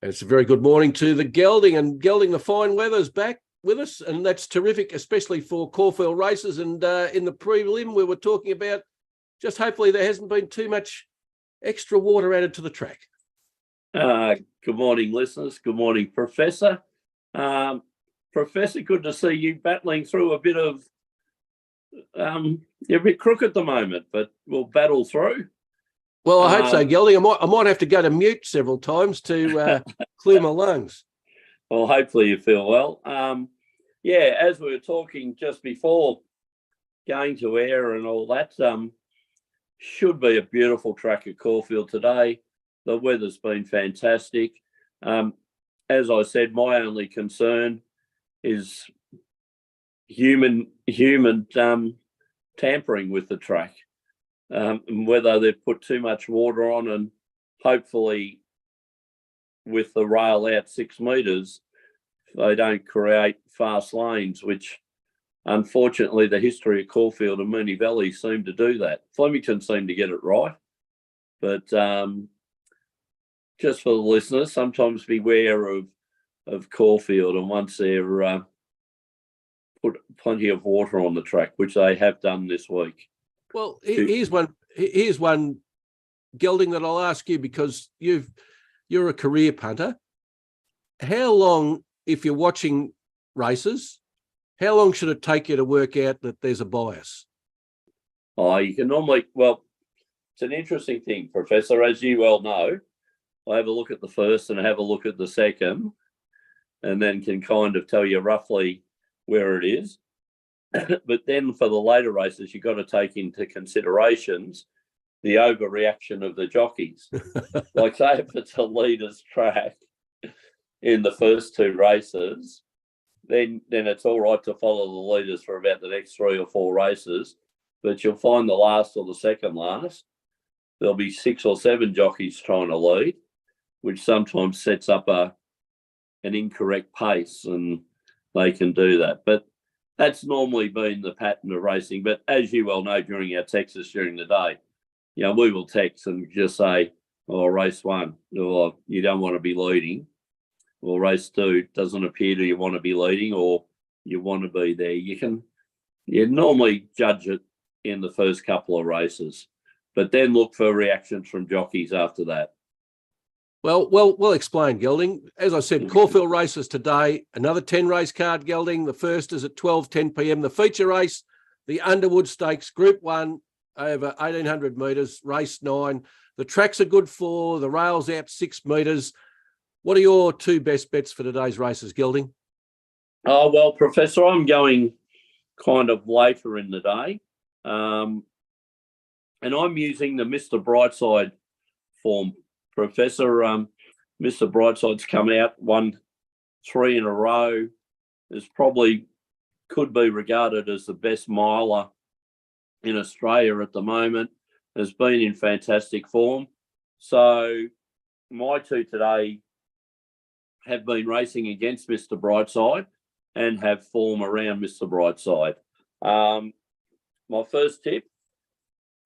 It's a very good morning to the Gelding, and Gelding, the fine weather's back with us, and that's terrific, especially for Caulfield races. And in the prelim, we were talking about just hopefully there hasn't been too much extra water added to the track. Good morning, listeners. Good morning, Professor. Professor, good to see you battling through a bit of, you're a bit crook at the moment, but we'll battle through. Well, I hope so, Gelding. I might have to go to mute several times to clear my lungs. Well, hopefully you feel well. As we were talking just before going to air and all that, should be a beautiful track at Caulfield today. The weather's been fantastic. As I said, my only concern is human tampering with the track. Whether they've put too much water on, and hopefully with the rail out 6 metres, they don't create fast lanes, which unfortunately the history of Caulfield and Moonee Valley seem to do that. Flemington seemed to get it right. But just for the listeners, sometimes beware of Caulfield, and once they're put plenty of water on the track, which they have done this week. Well, here's one, Gelding, that I'll ask you, because you're a career punter. How long, if you're watching races, how long should it take you to work out that there's a bias? Oh, you can normally, it's an interesting thing, Professor. As you well know, I have a look at the first and I have a look at the second, and then can kind of tell you roughly where it is. But then for the later races, you've got to take into considerations the overreaction of the jockeys. Like, say, if it's a leader's track in the first 2 races, then it's all right to follow the leaders for about the next 3 or 4 races. But you'll find the last or the second last, there'll be 6 or 7 jockeys trying to lead, which sometimes sets up an incorrect pace, and they can do that. But that's normally been the pattern of racing. But as you well know, during our texts during the day, we will text and just say, race 1, or you don't want to be leading, or race 2 doesn't appear to you want to be leading, or you want to be there. You normally judge it in the first couple of races, but then look for reactions from jockeys after that. Well explained, Gelding. As I said, Caulfield races today, another 10 race card, Gelding. The first is at 12:10 p.m. The feature race, the Underwood Stakes, Group 1, over 1,800 metres, race 9. The tracks are good for, the rails out 6 metres. What are your 2 best bets for today's races, Gelding? Oh, well, Professor, I'm going kind of later in the day. And I'm using the Mr. Brightside form, Professor. Mr. Brightside's come out, won 3 in a row. Is probably could be regarded as the best miler in Australia at the moment. Has been in fantastic form. So my 2 today have been racing against Mr. Brightside and have form around Mr. Brightside. My first tip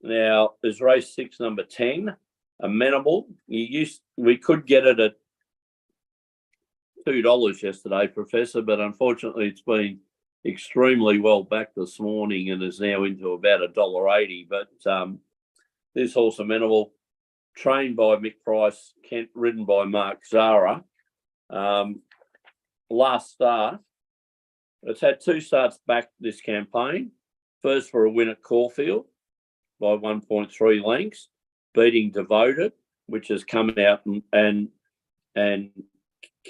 now is race 6, number 10. Amenable. We could get it at $2 yesterday, Professor, but unfortunately it's been extremely well back this morning and is now into about $1.80. But this horse, Amenable, trained by Mick Price, Kent, ridden by Mark Zara. Last start, it's had 2 starts back this campaign. First for a win at Caulfield by 1.3 lengths, beating Devoted, which has come out, and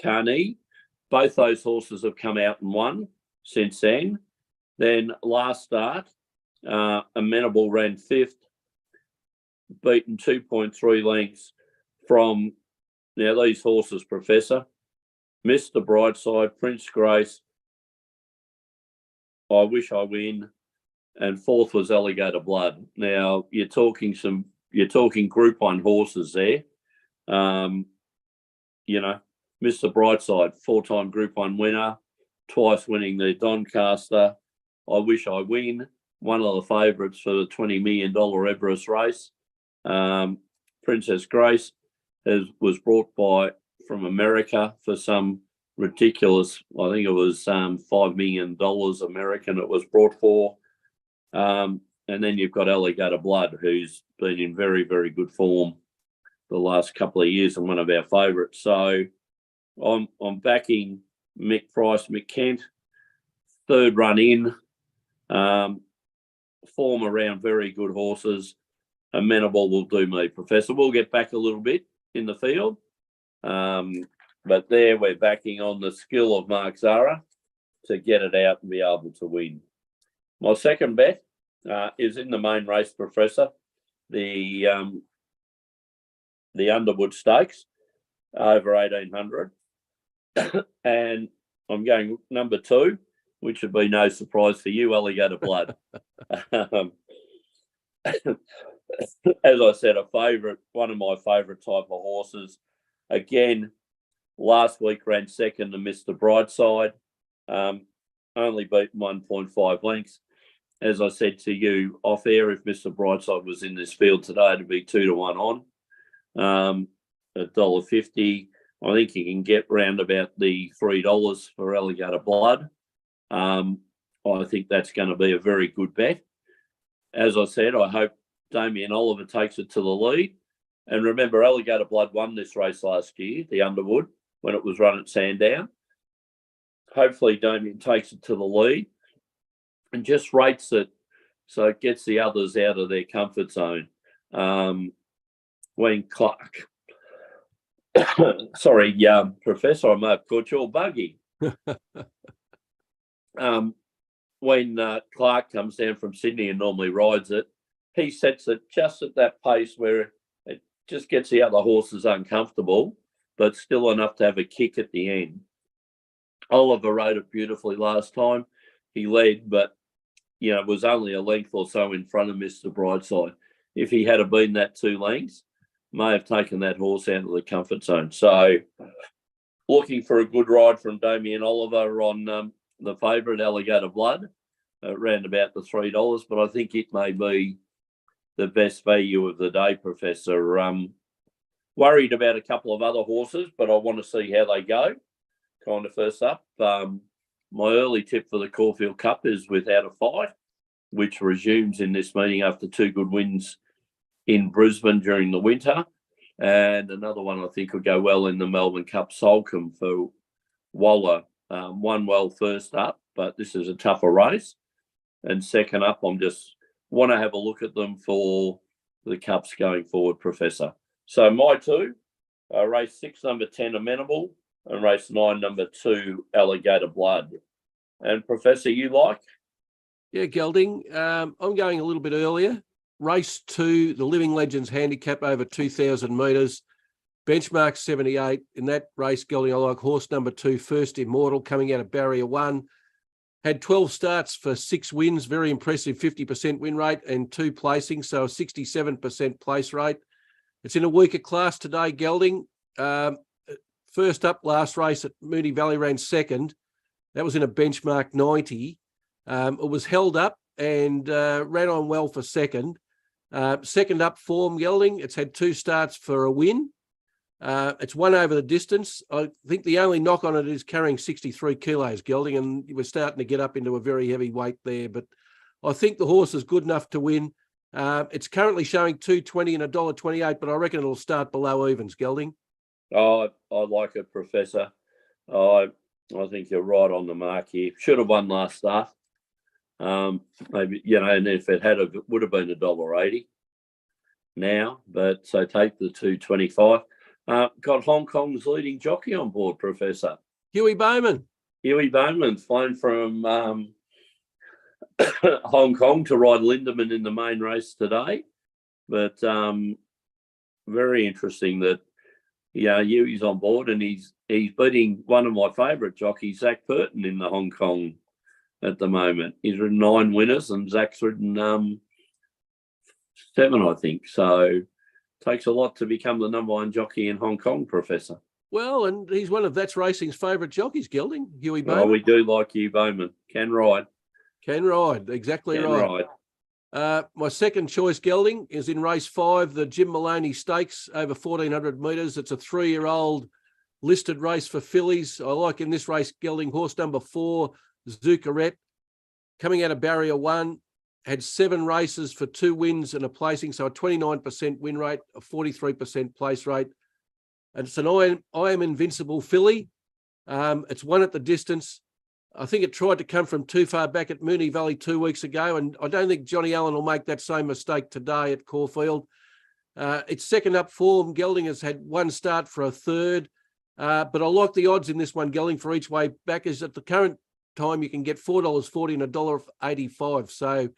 Carney. Both those horses have come out and won since then. Then last start, Amenable ran 5th, beaten 2.3 lengths from, now these horses, Professor, Mr. Brightside, Prince Grace, I Wish I Win, and 4th was Alligator Blood. Now you're talking Group 1 horses there. Mr. Brightside, 4-time Group 1 winner, twice winning the Doncaster. I Wish I Win, one of the favourites for the $20 million Everest race. Princess Grace was brought by from America for some ridiculous, I think it was $5 million American it was brought for. And then you've got Alligator Blood, who's been in very, very good form the last couple of years and one of our favourites. So I'm backing Mick Price, Mick Kent, third run in, form around very good horses. Amenable will do me, Professor. We'll get back a little bit in the field. But there we're backing on the skill of Mark Zara to get it out and be able to win. My second bet is in the main race, Professor, the Underwood Stakes over 1,800. And I'm going number 2, which would be no surprise for you, Alligator Blood. As I said, one of my favourite type of horses. Again, last week ran second to Mr. Brightside, only beat 1.5 lengths. As I said to you off air, if Mr. Brightside was in this field today, it'd be 2-1 on, $1.50. I think you can get round about the $3 for Alligator Blood. I think that's going to be a very good bet. As I said, I hope Damien Oliver takes it to the lead. And remember, Alligator Blood won this race last year, the Underwood, when it was run at Sandown. Hopefully Damien takes it to the lead and just rates it so it gets the others out of their comfort zone. When Clark... Sorry, Professor, I may have caught you all buggy. When Clark comes down from Sydney and normally rides it, he sets it just at that pace where it just gets the other horses uncomfortable, but still enough to have a kick at the end. Oliver rode it beautifully last time. He led, but, was only a length or so in front of Mr. Brightside. If he had been that 2 lengths, may have taken that horse out of the comfort zone. So looking for a good ride from Damien Oliver on the favourite Alligator Blood, around about the $3, but I think it may be the best value of the day, Professor. Worried about a couple of other horses, but I want to see how they go. Kind of first up, my early tip for the Caulfield Cup is Without a Fight, which resumes in this meeting after 2 good wins in Brisbane during the winter. And another one I think will go well in the Melbourne Cup, Solcombe for Waller. Won well first up, but this is a tougher race. And second up, I'm just want to have a look at them for the Cups going forward, Professor. So my 2, race 6, number 10, Amenable, and race 9, number 2, Alligator Blood. And Professor, you like? Yeah, Gelding. I'm going a little bit earlier. Race 2, the Living Legends handicap over 2,000 metres. Benchmark 78. In that race, Gelding, I like horse number 2, First Immortal, coming out of Barrier 1. Had 12 starts for 6 wins, very impressive 50% win rate and 2 placings, so a 67% place rate. It's in a weaker class today, Gelding. First up, last race at Moonee Valley ran second. That was in a benchmark 90. It was held up and ran on well for second. Second up form, Gelding. It's had 2 starts for a win. It's won over the distance. I think the only knock on it is carrying 63 kilos, Gelding, and we're starting to get up into a very heavy weight there. But I think the horse is good enough to win. It's currently showing $2.20 and $1.28, but I reckon it'll start below evens, Gelding. Oh, I like it, Professor. I think you're right on the mark here. Should have won last start. Maybe, and if it had, it would have been $1.80 now. But so take the $2.25. Got Hong Kong's leading jockey on board, Professor. Huey Bowman. Huey Bowman's flown from Hong Kong to ride Lindemann in the main race today. But very interesting that, Huey's on board and he's beating one of my favourite jockeys, Zach Burton, in the Hong Kong at the moment. He's ridden 9 winners and Zach's ridden 7, I think. So takes a lot to become the number 1 jockey in Hong Kong, Professor. Well, and he's one of That's Racing's favourite jockeys, Gelding, Huey Bowman. Oh, we do like Huey Bowman. Can ride. Exactly right. My second choice, Gelding, is in race 5, the Jim Maloney Stakes over 1,400 metres. It's a 3-year-old listed race for fillies. I like in this race, Gelding, horse number 4, Zuccarette, coming out of barrier 1, had 7 races for 2 wins and a placing, so a 29% win rate, a 43% place rate. And it's an I am invincible filly. It's won at the distance. I think it tried to come from too far back at Moonee Valley 2 weeks ago, and I don't think Johnny Allen will make that same mistake today at Caulfield. Its second up form, Gelding has had 1 start for a third, but I like the odds in this one, Gelding, for each way back. Is at the current time you can get $4.40 and $1.85. So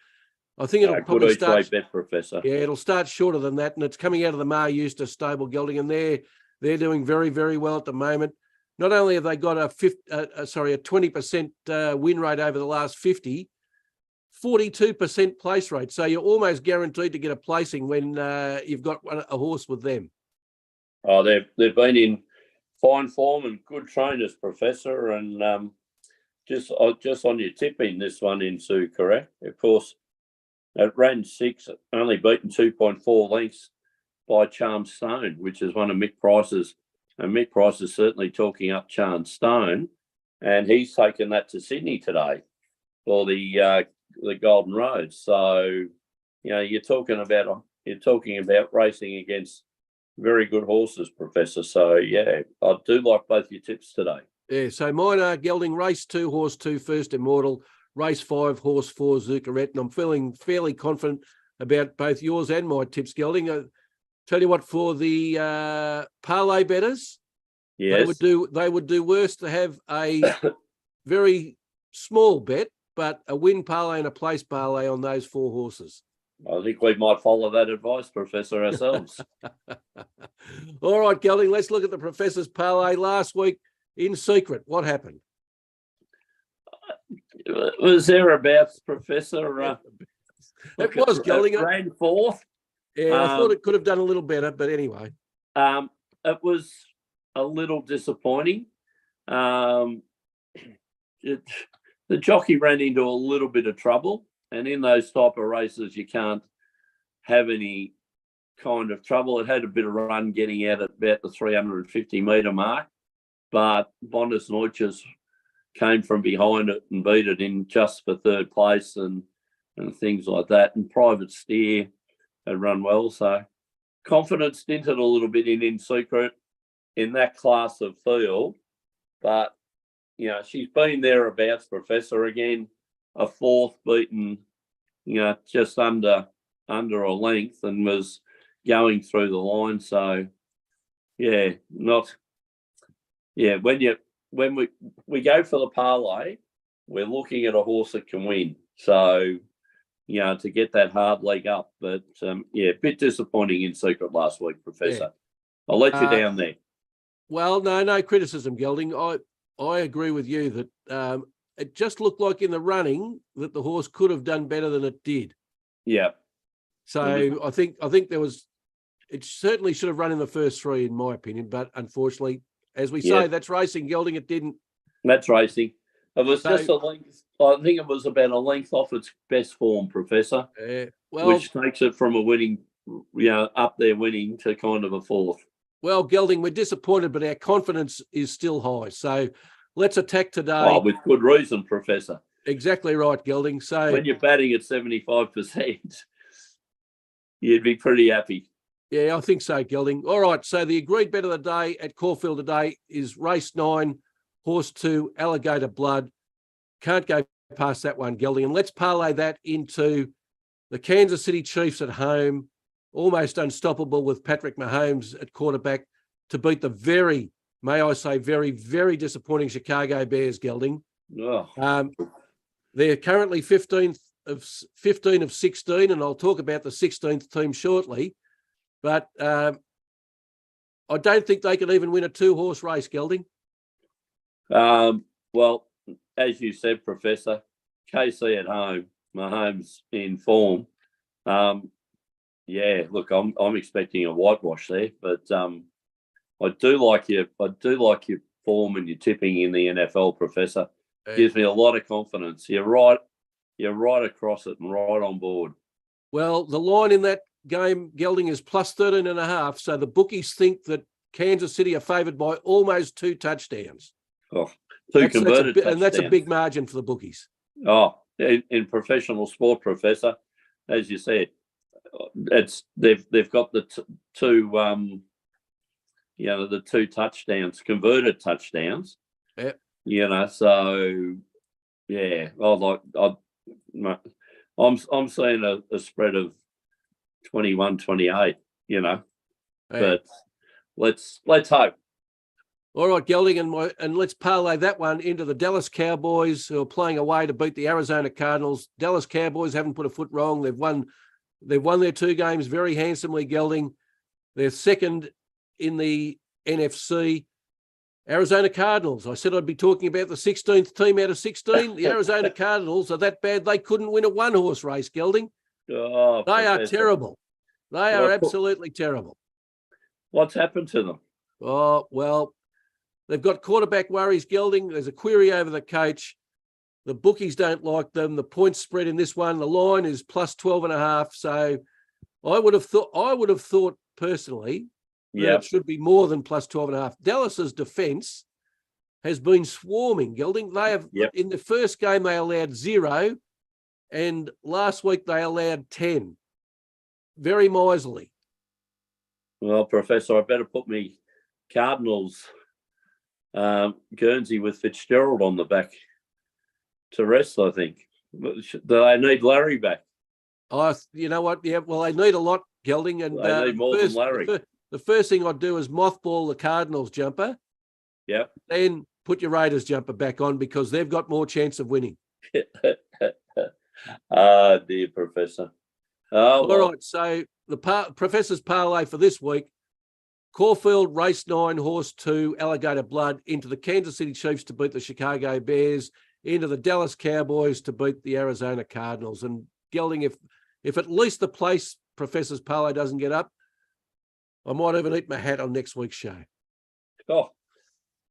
I think it'll probably good start. each way bet, Professor. Yeah, it'll start shorter than that, and it's coming out of the Mar Eustace stable, Gelding, and they're doing very, very well at the moment. Not only have they got a 20% win rate over the last 50, 42% place rate. So you're almost guaranteed to get a placing when you've got a horse with them. Oh, they've been in fine form and good trainers, Professor. And just on your tipping, this one in Sue, correct? Of course, it ran 6, only beaten 2.4 lengths by Charm Stone, which is one of Mick Price's. And Mick Price is certainly talking up Charm Stone, and he's taken that to Sydney today for the Golden Road. So, you're talking about racing against very good horses, Professor. So, yeah, I do like both your tips today. Yeah, so mine are Gelding, race 2, horse 2, First Immortal, race 5, horse 4, Zuccarette, and I'm feeling fairly confident about both yours and my tips, Gelding. Tell you what, for the parlay bettors, yes, they would do worse to have a very small bet, but a win parlay and a place parlay on those 4 horses. I think we might follow that advice, Professor, ourselves. All right, Gelding, let's look at the Professor's parlay last week in secret. What happened? Was thereabouts, Professor? It was, Gelding. Ran 4th. Yeah, I thought it could have done a little better, but anyway. It was a little disappointing. The jockey ran into a little bit of trouble, and in those type of races, you can't have any kind of trouble. It had a bit of run getting out at about the 350-metre mark, but Bondas Neuchers came from behind it and beat it in just for 3rd place and things like that. And Private Steer had run well, so confidence stinted a little bit in secret in that class of field, but she's been thereabouts, Professor. Again, a 4th beaten, just under a length, and was going through the line. So when we go for the parlay, we're looking at a horse that can win. So to get that hard leg up. But, a bit disappointing in secret last week, Professor. Yeah. I'll let you down there. Well, no criticism, Gelding. I agree with you that it just looked like in the running that the horse could have done better than it did. Yeah. So I think it certainly should have run in the first 3, in my opinion. But unfortunately, as we say, that's racing, Gelding. It didn't. That's racing. It was just a length. I think it was about a length off its best form, Professor. Which takes it from a winning, up there winning to kind of a 4th. Well, Gelding, we're disappointed, but our confidence is still high. So let's attack today. Oh, with good reason, Professor. Exactly right, Gelding. So when you're batting at 75%, you'd be pretty happy. Yeah, I think so, Gelding. All right, so the agreed bet of the day at Caulfield today is race 9, horse 2, Alligator Blood. Can't go past that one, Gelding. And let's parlay that into the Kansas City Chiefs at home, almost unstoppable with Patrick Mahomes at quarterback to beat the very, may I say, very, very disappointing Chicago Bears, Gelding. Oh. They're currently 15 of 16, and I'll talk about the 16th team shortly. But I don't think they can even win a 2-horse race, Gelding. Well, as you said, Professor, KC at home, Mahomes in form. Look, I'm expecting a whitewash there, but I do like your form and your tipping in the NFL, Professor. Gives me a lot of confidence. You're right across it and right on board. Well, the line in that game, Gelding, is plus 13.5. So the bookies think that Kansas City are favoured by almost 2 touchdowns. Oh, two converted touchdowns. And that's a big margin for the bookies. Oh, in professional sport, Professor, as you said, they've got the two the 2 touchdowns, converted touchdowns. Yeah. So yeah, I'm seeing a spread of 21-28. But let's hope. All right, Gelding, and let's parlay that one into the Dallas Cowboys, who are playing away to beat the Arizona Cardinals. Dallas Cowboys haven't put a foot wrong. They've won their 2 games very handsomely, Gelding. They're second in the NFC. Arizona Cardinals. I said I'd be talking about the 16th team out of 16. The Arizona Cardinals are that bad they couldn't win a 1-horse race, Gelding. Oh, they are terrible. They are absolutely terrible. What's happened to them? Oh, well, they've got quarterback worries, Gelding. There's a query over the coach. The bookies don't like them. The points spread in this one, the line is plus 12.5. So I would have thought personally that it should be more than plus 12.5. Dallas's defense has been swarming, Gelding. They have in the first game they allowed 0, and last week they allowed 10. Very miserly. Well, Professor, I better put me Cardinals Guernsey with Fitzgerald on the back to rest, I think. They need Larry back. Oh, you know what? Yeah, well, they need a lot, Gelding. And they need more than Larry. The first thing I'd do is mothball the Cardinals jumper. Yep. Then put your Raiders jumper back on because they've got more chance of winning. Dear Professor. All right, so the Professor's parlay for this week, Caulfield, race 9, horse 2, Alligator Blood, into the Kansas City Chiefs to beat the Chicago Bears, into the Dallas Cowboys to beat the Arizona Cardinals. And Gelding, if at least the place Professor's parlay doesn't get up, I might even eat my hat on next week's show. Oh,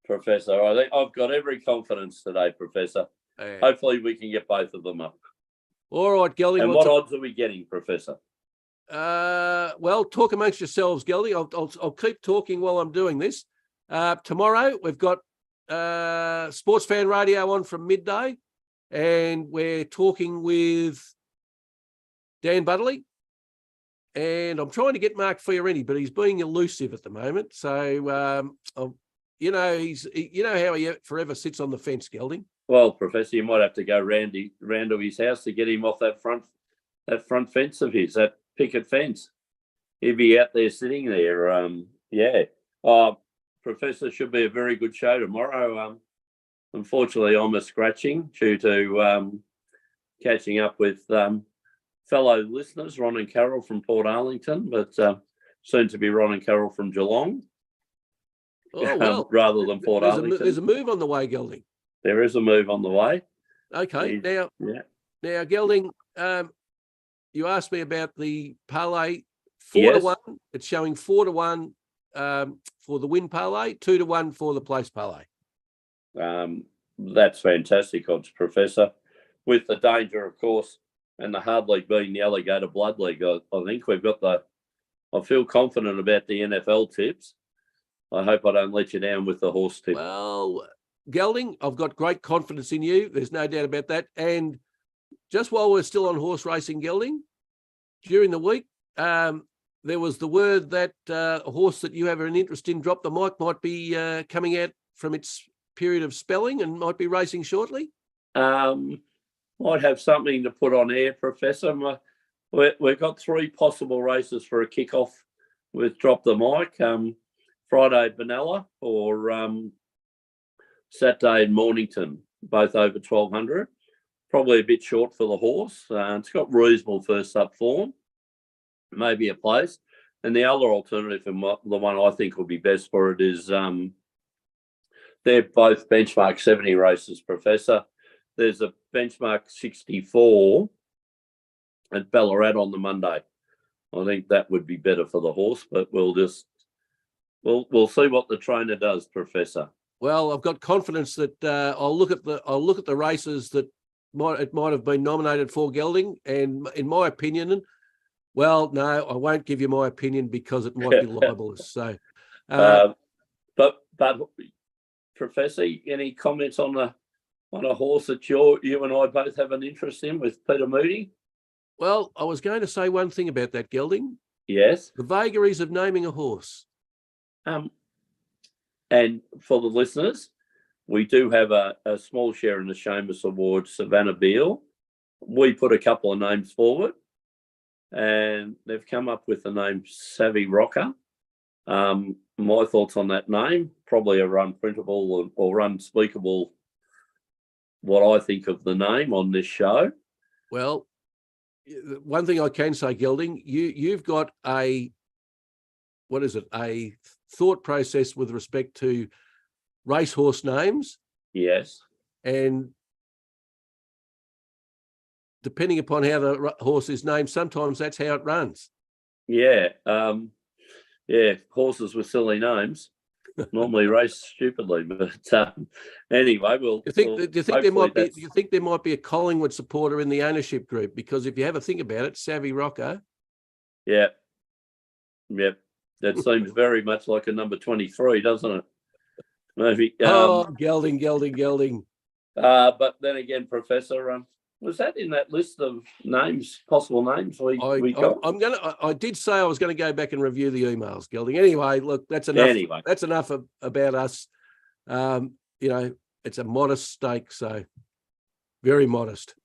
Professor, I think I've got every confidence today, Professor. Hopefully we can get both of them up. All right, Gelding. And what odds are we getting, Professor? Well, talk amongst yourselves, Gelding. I'll keep talking while I'm doing this. Tomorrow we've got Sportsfan Radio on from midday, and we're talking with Dan Butterley. And I'm trying to get Mark Fiorini, but he's being elusive at the moment. So, you know how he forever sits on the fence, Gelding. Well, Professor, you might have to go round to his house to get him off that front fence of his, that picket fence. He'd be out there sitting there. Professor, should be a very good show tomorrow. Unfortunately, I'm a scratching due to catching up with fellow listeners, Ron and Carol from Port Arlington, but soon to be Ron and Carol from Geelong. Oh, well. Rather than Port Arlington. There's a move on the way, Gelding. There is a move on the way. Okay. Now, Gelding, you asked me about the parlay 4-1. It's showing 4-1 for the win parlay, 2-1 for the place parlay. That's fantastic odds, Professor. With the danger, of course, and the hard league being the Alligator Blood League, I think we've got I feel confident about the NFL tips. I hope I don't let you down with the horse tip. Well, Gelding, I've got great confidence in you. There's no doubt about that. And just while we're still on horse racing, Gelding, during the week, there was the word that a horse that you have an interest in, Drop the Mic, might be coming out from its period of spelling and might be racing shortly. Might have something to put on air, Professor. We've got 3 possible races for a kickoff with Drop the Mic. Friday at Benalla or Saturday in Mornington, both over 1,200. Probably a bit short for the horse. It's got reasonable first up form, maybe a place. And the other alternative, and the one I think will be best for it, is they're both benchmark 70 races, Professor. There's a benchmark 64 at Ballarat on the Monday. I think that would be better for the horse, but we'll see what the trainer does, Professor. Well, I've got confidence that I'll look at the races that might have been nominated for, Gelding, and in my opinion, well, no, I won't give you my opinion because it might be libelous. So But Professor, any comments on a horse that you and I both have an interest in with Peter Moody? Well, I was going to say one thing about that, Gelding. Yes. The vagaries of naming a horse. And for the listeners, we do have a small share in the Seamus Award, Savannah Beale. We put a couple of names forward, and they've come up with the name Savvy Rocker. My thoughts on that name, probably a unprintable or unspeakable, what I think of the name on this show. Well, one thing I can say, Gelding, you've got a thought process with respect to racehorse names. Yes. And depending upon how the horse is named, sometimes that's how it runs. Yeah. Horses with silly names normally race stupidly. But anyway, do you think there might be a Collingwood supporter in the ownership group? Because if you have a think about it, Savvy Rocker. Yeah. Yep. That seems very much like a number 23, doesn't it? Maybe. Gelding. But then again, Professor, was that in that list of names, possible names we got? I did say I was going to go back and review the emails, Gelding. Anyway, look, that's enough. Anyway. That's enough about us. It's a modest stake, so very modest.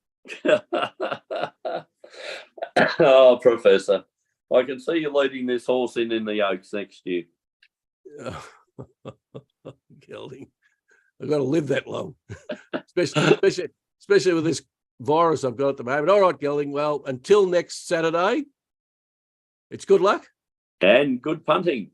Oh, Professor, I can see you leading this horse in the Oaks next year. Gelding, I've got to live that long, especially with this virus I've got at the moment. All right, Gelding. Well, until next Saturday, it's good luck and good punting.